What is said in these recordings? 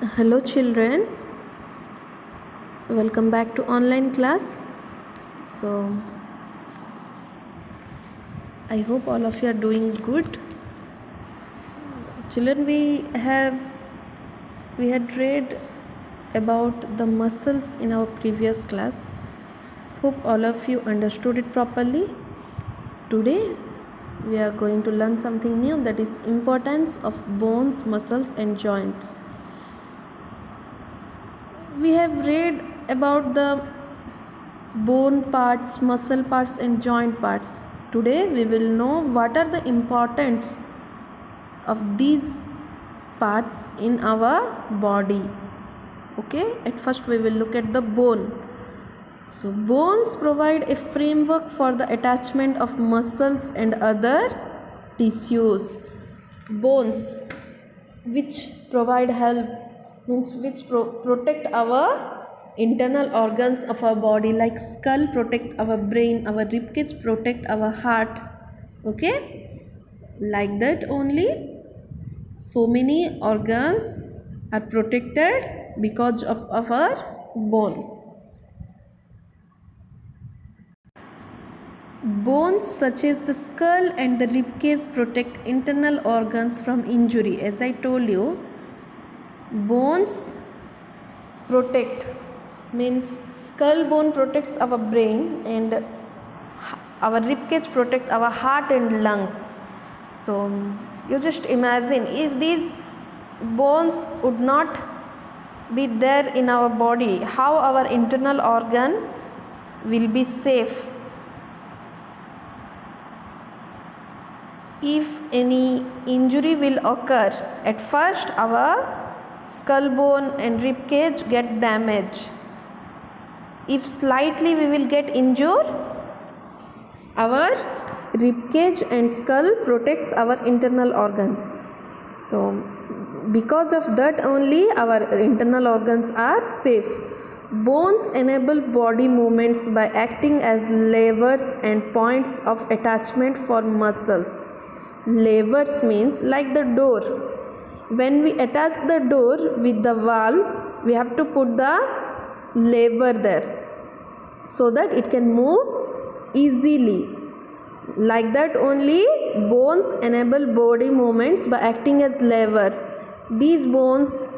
Hello children, welcome back to online class. So I hope all of you are doing good. Children, we had read about the muscles in our previous class. Hope all of you understood it properly. Today we are going to learn something new, that is importance of bones, muscles and joints. We have read about the bone parts, muscle parts and joint parts. Today we will know what are the importance of these parts in our body. Okay, at first we will look at the bone. So bones provide a framework for the attachment of muscles and other tissues. Bones which provide help, means which protect our internal organs of our body, like skull protect our brain, our ribcage protect our heart. Okay, like that only so many organs are protected because of our bones. Bones such as the skull and the ribcage protect internal organs from injury. As I told you, bones protect, means skull bone protects our brain and our ribcage protect our heart and lungs. So you just imagine, if these bones would not be there in our body, how our internal organ will be safe. If any injury will occur, at first our skull bone and rib cage get damaged. If slightly we will get injured, our rib cage and skull protects our internal organs. So because of that only our internal organs are safe. Bones enable body movements by acting as levers and points of attachment for muscles. Levers means like the door. When we attach the door with the wall, we have to put the lever there so that it can move easily. Like that only bones enable body movements by acting as levers. These bones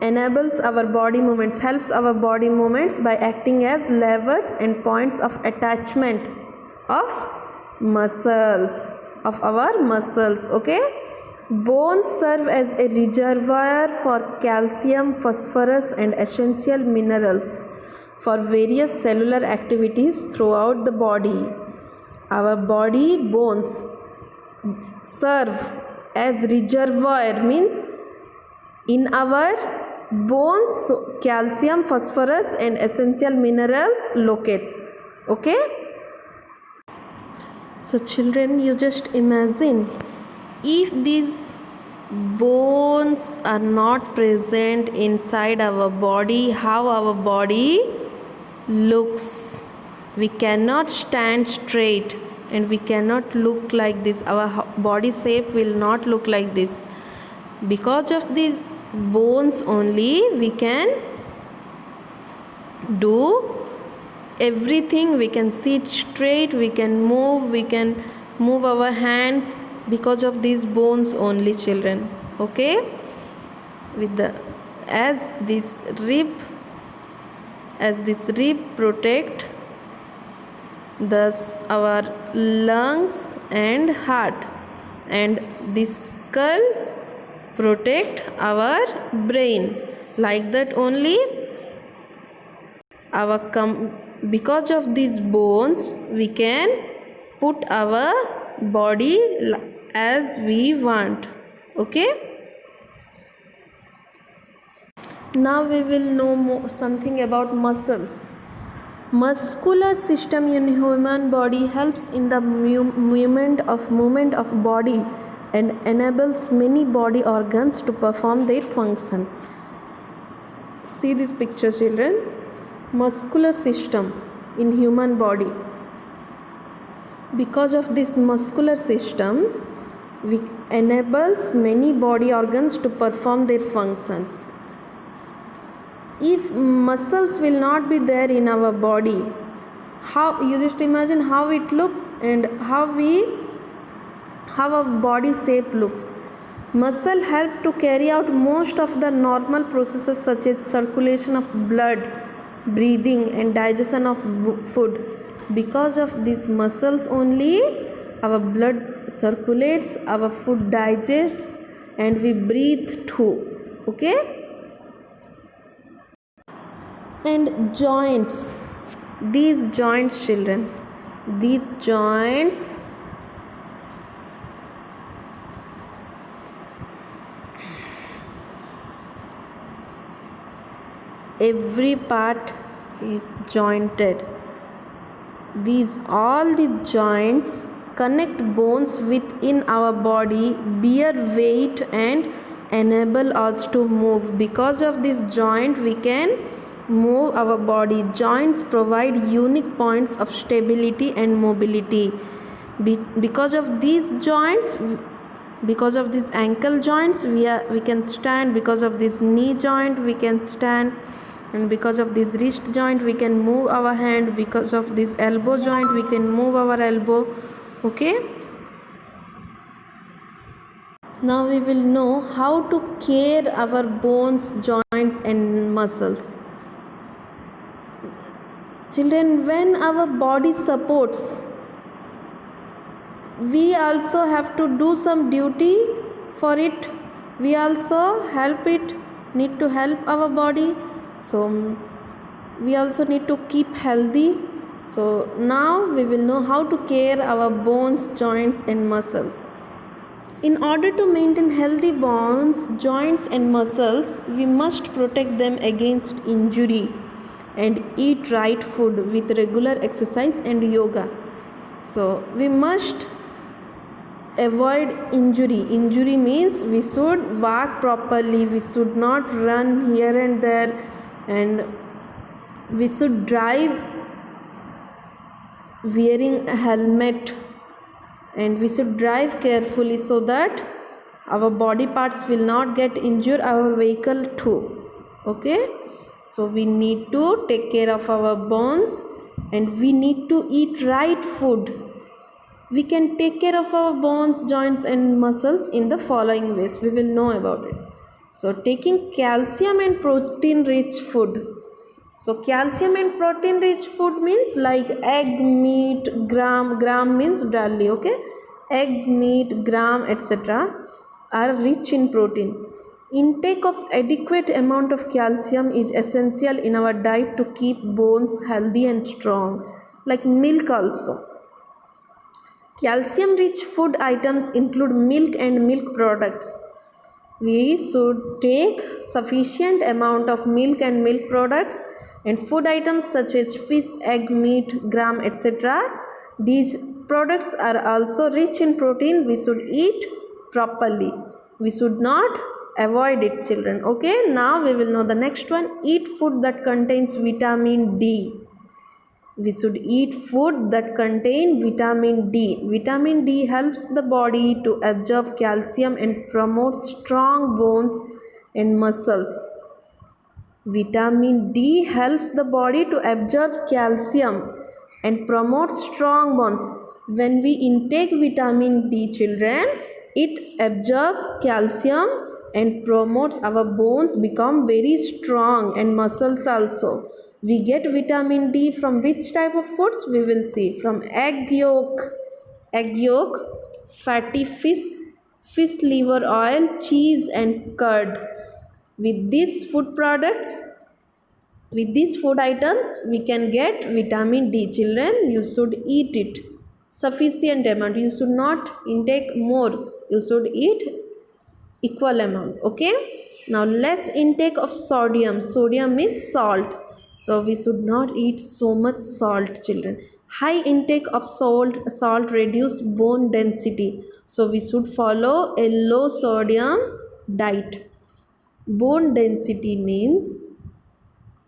enables our body movements, helps our body movements by acting as levers and points of attachment of muscles, of our muscles. Okay, bones serve as a reservoir for calcium, phosphorus and essential minerals for various cellular activities throughout the body. Our body bones serve as reservoir, means in our bones calcium, phosphorus and essential minerals locates. Okay, so children, you just imagine, if these bones are not present inside our body, how our body looks. We cannot stand straight and we cannot look like this. Our body shape will not look like this. Because of these bones only we can do everything. We can sit straight, we can move our hands because of these bones only, children. Okay, with the as this rib protect thus our lungs and heart, and this skull protect our brain. Like that only our because of these bones we can put our body as we want. Okay, now we will know something about muscles. Muscular system in human body helps in the movement of body and enables many body organs to perform their function. See this picture, children. Muscular system in human body. Because of this muscular system, we enables many body organs to perform their functions. if muscles will not be there in our body, how, you just imagine how it looks and how our body shape looks. Muscle help to carry out most of the normal processes such as circulation of blood, breathing and digestion of food. Because of these muscles only our blood circulates, our food digests and we breathe too. Okay. And joints, these joints children, these joints every part is jointed. These all the joints connect bones within our body, bear weight and enable us to move. Because of this joint we can move our body. Joints provide unique points of stability and mobility. Because of these joints, because of these ankle joints we can stand. Because of this knee joint we can stand, and because of this wrist joint we can move our hand. Because of this elbow joint we can move our elbow. Okay. Now we will know how to care our bones, joints and muscles. Children, when our body supports, we also have to do some duty for it. We also need to help our body. So we also need to keep healthy. So now we will know how to care our bones, joints and muscles. In order to maintain healthy bones, joints and muscles, we must protect them against injury and eat right food with regular exercise and yoga. So we must avoid injury. Injury means we should walk properly, we should not run here and there, and we should drive wearing a helmet, and we should drive carefully so that our body parts will not get injured, our vehicle too. Okay. So we need to take care of our bones and we need to eat right food. We can take care of our bones, joints and muscles in the following ways. We will know about it. So taking calcium and protein rich food. So calcium and protein rich food means like egg, meat, gram means barley. Okay. Egg, meat, gram etc. are rich in protein. Intake of adequate amount of calcium is essential in our diet to keep bones healthy and strong. Like milk also. Calcium rich food items include milk and milk products. We should take sufficient amount of milk and milk products, and food items such as fish, egg, meat, gram etc. These products are also rich in protein. We should eat properly. We should not avoid it, children. Okay. Now we will know the next one. Eat food that contains vitamin D. We should eat food that contain vitamin D. Vitamin D helps the body to absorb calcium and promotes strong bones and muscles. Vitamin D helps the body to absorb calcium and promote strong bones. When we intake vitamin D, children, it absorbs calcium and promotes our bones become very strong and muscles also. We get vitamin D from which type of foods? We will see. From egg yolk, fatty fish, fish liver oil, cheese and curd. With these food products, with these food items, we can get vitamin D. Children, you should eat it sufficient amount. You should not intake more. You should eat equal amount. Okay. Now less intake of sodium. Sodium means salt. So we should not eat so much salt, children. High intake of salt reduce bone density. So we should follow a low sodium diet. Bone density means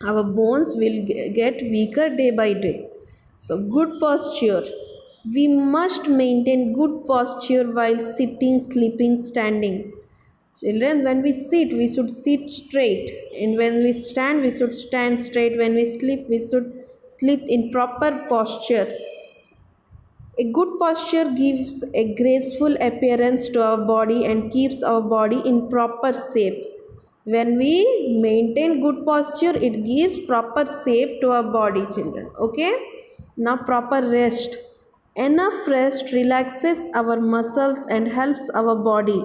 our bones will get weaker day by day. So good posture. We must maintain good posture while sitting, sleeping, standing. Children, when we sit, we should sit straight, and when we stand, we should stand straight. When we sleep, we should sleep in proper posture. A good posture gives a graceful appearance to our body and keeps our body in proper shape. When we maintain good posture, it gives proper shape to our body, children. Okay, now proper rest. Enough rest relaxes our muscles and helps our body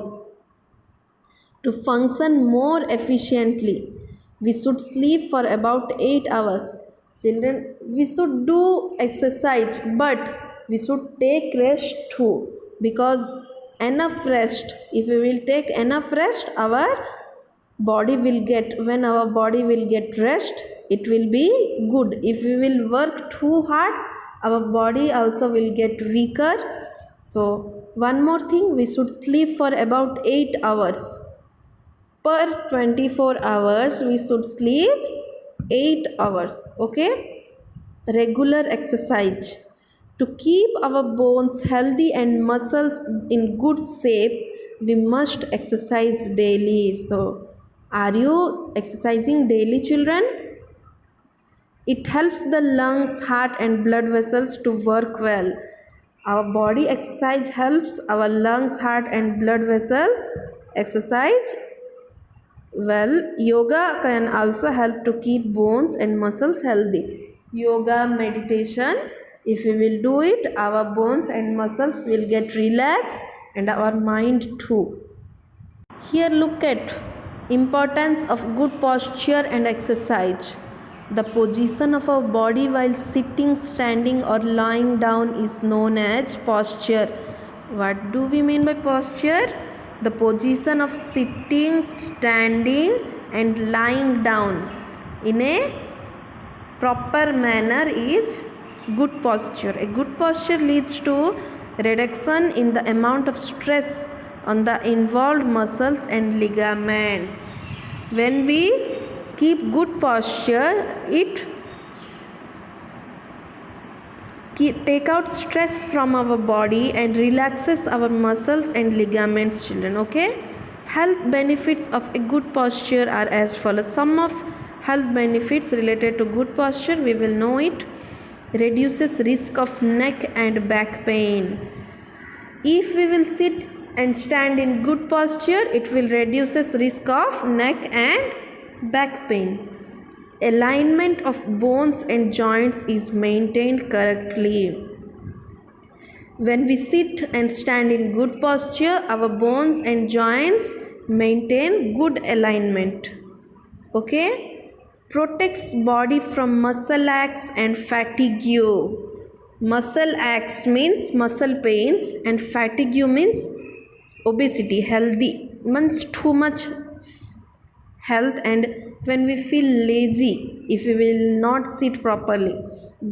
to function more efficiently. We should sleep for about 8 hours. Children, we should do exercise, but we should take rest too, because enough rest, if we will take enough rest, our body will get, when our body will get rest, it will be good. If we will work too hard, our body also will get weaker. So one more thing, we should sleep for about 8 hours. Per 24 hours we should sleep 8 hours. Okay, regular exercise. To keep our bones healthy and muscles in good shape, we must exercise daily. So are you exercising daily, children? It helps the lungs, heart and blood vessels to work well. Our body exercise helps our lungs, heart and blood vessels exercise well. Yoga can also help to keep bones and muscles healthy. Yoga, meditation, if we will do it, our bones and muscles will get relaxed and our mind too. Here look at importance of good posture and exercise. The position of our body while sitting, standing or lying down is known as posture. What do we mean by posture? The position of sitting, standing and lying down in a proper manner is good posture. A good posture leads to reduction in the amount of stress on the involved muscles and ligaments. When we keep good posture, it take out stress from our body and relaxes our muscles and ligaments, children. Okay, health benefits of a good posture are as follows. Some of health benefits related to good posture, we will know it. Reduces risk of neck and back pain. If we will sit and stand in good posture, it will reduces risk of neck and back pain. Alignment of bones and joints is maintained correctly. When we sit and stand in good posture, our bones and joints maintain good alignment. Okay, protects body from muscle aches and fatigue. Muscle aches means muscle pains and fatigue means obesity. Healthy means too much health, and when we feel lazy, if we will not sit properly,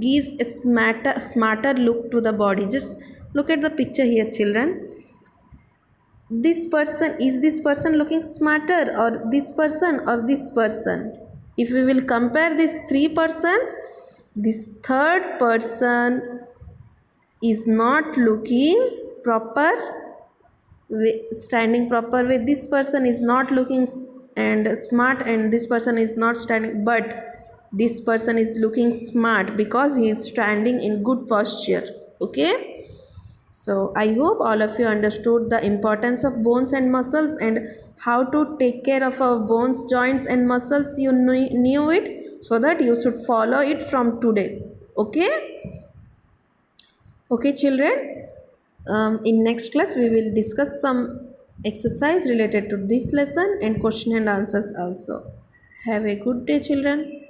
gives a smarter look to the body. Just look at the picture here, children. This person, is this person looking smarter, or this person, or this person? If we will compare these three persons, this third person is not looking proper way, standing proper way. This person is not looking and smart, and this person is not standing, but this person is looking smart because he is standing in good posture. Okay, so I hope all of you understood the importance of bones and muscles and how to take care of our bones, joints and muscles. You knew it, so that you should follow it from today. Okay, children, in next class we will discuss some exercise related to this lesson and question and answers also. Have a good day, children.